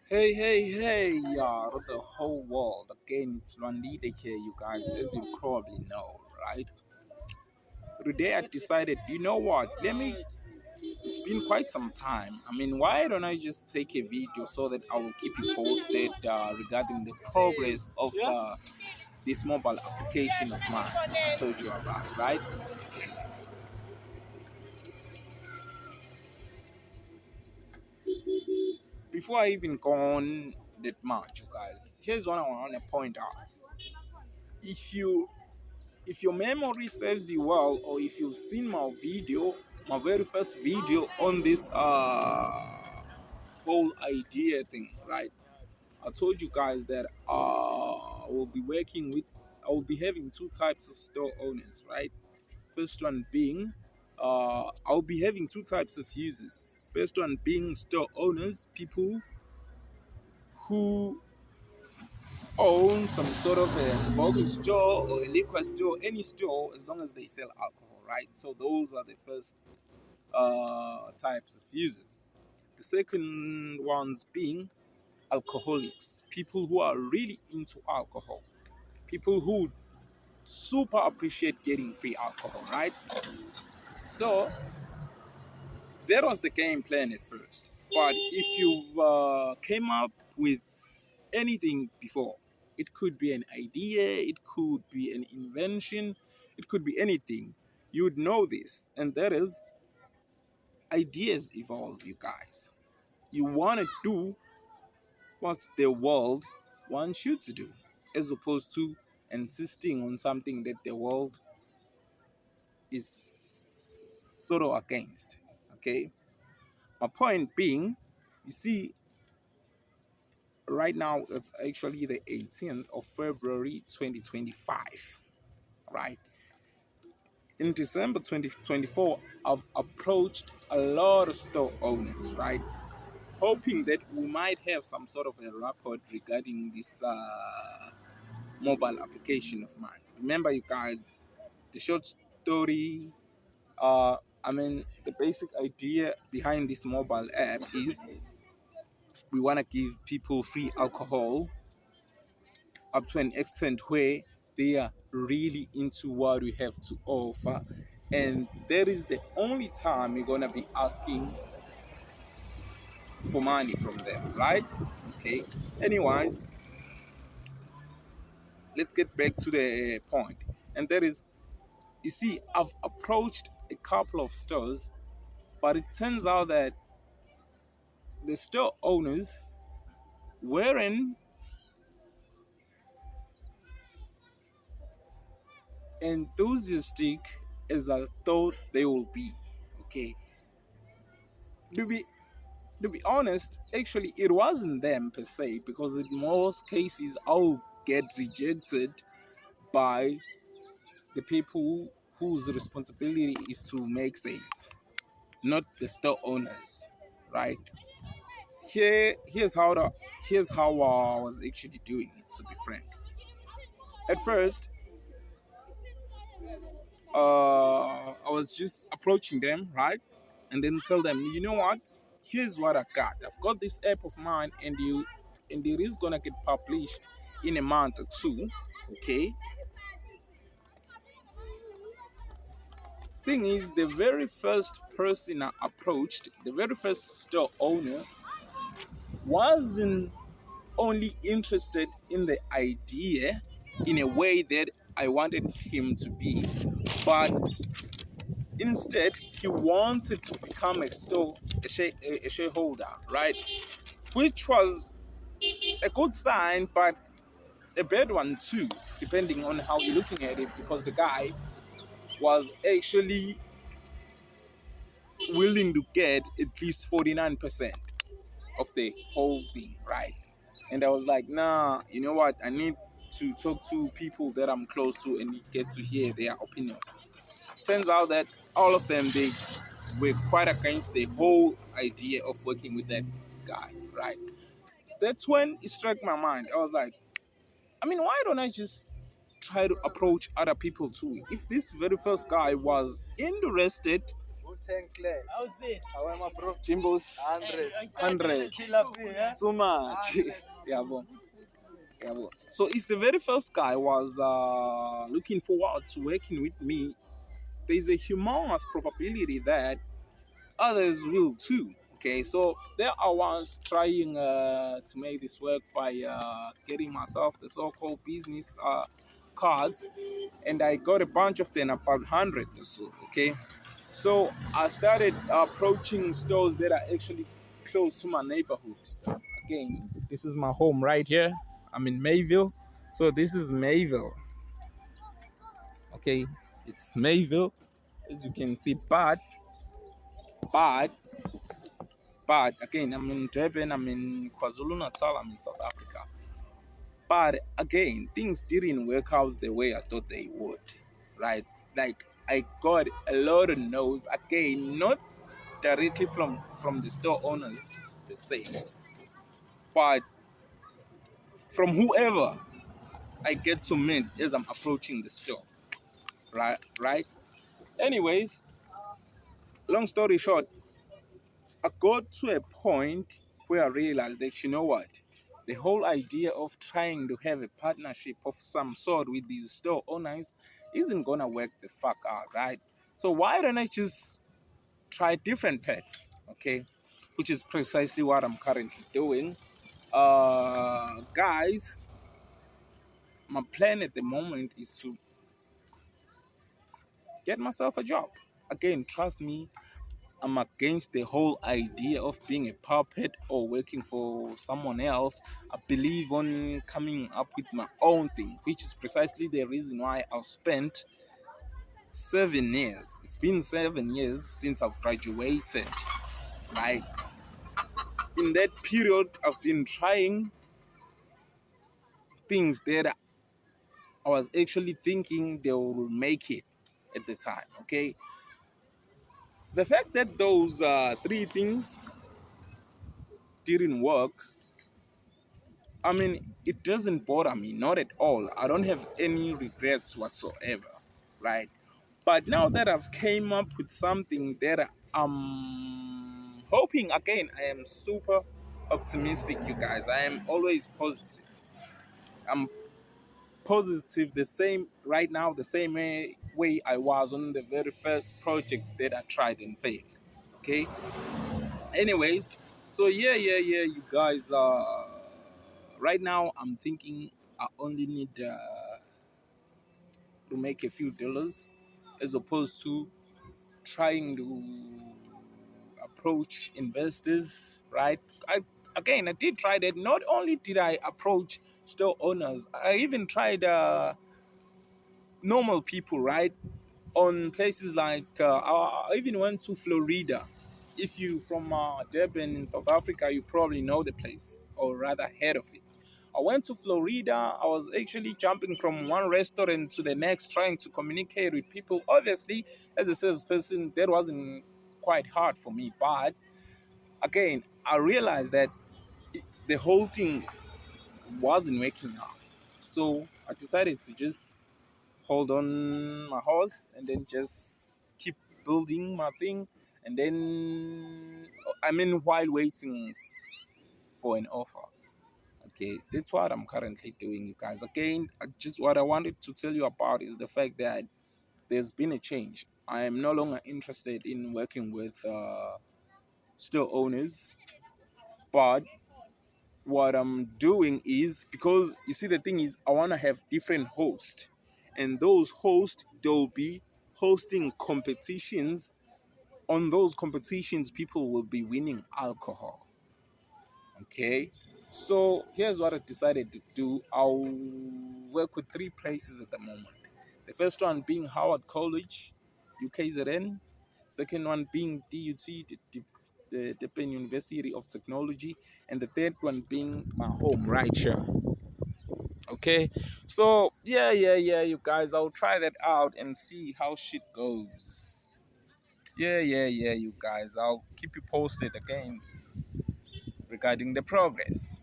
Hey, hey, hey, yeah, the whole world. Again, it's Lwandile here, you guys, as you probably know, right? Today I decided, you know what, it's been quite some time. Why don't I just take a video so that I will keep you posted regarding the progress of this mobile application of mine I told you about, right? Before I even go on that much, you guys, here's what I want to point out. If you if your memory serves you well, or if you've seen my very first video on this whole idea thing, right? I told you guys that I will be having two types of store owners, right? First one being I'll be having two types of users. First one being store owners, people who own some sort of a mobile store or a liquor store, any store, as long as they sell alcohol, right? So those are the first types of users. The second ones being alcoholics, people who are really into alcohol, people who super appreciate getting free alcohol, right? So that was the game plan at first. But if you've came up with anything before, it could be an idea, it could be an invention, it could be anything. You'd know this, and that is ideas evolve, you guys. You want to do what the world wants you to do, as opposed to insisting on something that the world is sort of against. Okay? My point being, you see, right now it's actually the 18th of February 2025, right? In December 2024, I've approached a lot of store owners, right? Hoping that we might have some sort of a rapport regarding this mobile application of mine. Remember, you guys, the short story, the basic idea behind this mobile app is we want to give people free alcohol up to an extent where they are really into what we have to offer. And that is the only time you're going to be asking for money from them, right? Okay. Anyways, let's get back to the point. And that is, you see, I've approached a couple of stores, but it turns out that the store owners weren't enthusiastic as I thought they will be. Okay. To be to be honest, actually, it wasn't them per se, because in most cases, I'll get rejected by the people whose responsibility is to make sales, not the store owners, right? Here's here's how I was actually doing it. To be frank, at first, I was just approaching them, right, and then tell them, you know what? Here's what I got. I've got this app of mine, and it is gonna get published in a month or two. Okay. Thing is, the very first person I approached, the very first store owner, wasn't only interested in the idea in a way that I wanted him to be, but instead he wanted to become a shareholder, right? Which was a good sign, but a bad one too, depending on how you're looking at it, because the guy was actually willing to get at least 49% of the whole thing, right? And I was like, nah, you know what? I need to talk to people that I'm close to and get to hear their opinion. Turns out that all of them, they were quite against the whole idea of working with that guy, right? So that's when it struck my mind. I was like, why don't I just try to approach other people too? If this very first guy was interested Jimbos, 100. Too much. Yeah, bon. Yeah, bon. So if the very first guy was looking forward to working with me, there's a humongous probability that others will too. Okay, so there I was trying to make this work by getting myself the so-called business cards, and I got a bunch of them, about 100 or so. Okay, so I started approaching stores that are actually close to my neighborhood. Again, this is my home right here. I'm in Mayville, so this is Mayville. Okay, it's Mayville, as you can see, but But again, I'm in Durban, I'm in KwaZulu Natal, I'm in South Africa. But again, things didn't work out the way I thought they would, right? Like I got a lot of no's. Again, not directly from the store owners per se, but from whoever I get to meet as I'm approaching the store, right? Right. Anyways, long story short, I got to a point where I realized that, you know what, the whole idea of trying to have a partnership of some sort with these store owners isn't gonna work the fuck out, right? So why don't I just try a different path, okay? Which is precisely what I'm currently doing. Guys, my plan at the moment is to get myself a job. Again, trust me, I'm against the whole idea of being a puppet or working for someone else. I believe on coming up with my own thing, which is precisely the reason why I've spent 7 years. It's been 7 years since I've graduated. Like in that period, I've been trying things that I was actually thinking they will make it at the time. Okay, the fact that those three things didn't work, I mean, it doesn't bother me, not at all. I don't have any regrets whatsoever, right? But now that I've came up with something that I'm hoping, again, I am super optimistic, you guys. I am always positive. I'm positive the same right now, the same way I was on the very first projects that I tried and failed. Okay. Anyways, so yeah, you guys. Right now I'm thinking I only need to make a few dollars, as opposed to trying to approach investors. Right? I did try that. Not only did I approach store owners, I even tried normal people. Right? On places like I even went to Florida. If you from Durban in South Africa, you probably know the place, or rather heard of it. I went to Florida. I was actually jumping from one restaurant to the next, trying to communicate with people. Obviously, as a salesperson, that wasn't quite hard for me. But again, I realized that the whole thing wasn't working out. So I decided to just hold on my horse and then just keep building my thing. And then, I mean, while waiting for an offer. Okay, that's what I'm currently doing, you guys. Again, just what I wanted to tell you about is the fact that there's been a change. I am no longer interested in working with store owners, but what I'm doing is, because you see, the thing is, I want to have different hosts, and those hosts, they'll be hosting competitions. On those competitions, people will be winning alcohol. Okay, so here's what I decided to do. I'll work with three places at the moment. The first one being Howard College, UKZN. Second one being DUT, the Durban University of Technology. And the third one being my home right here. Okay, so yeah, you guys, I'll try that out and see how shit goes. Yeah, you guys, I'll keep you posted again regarding the progress.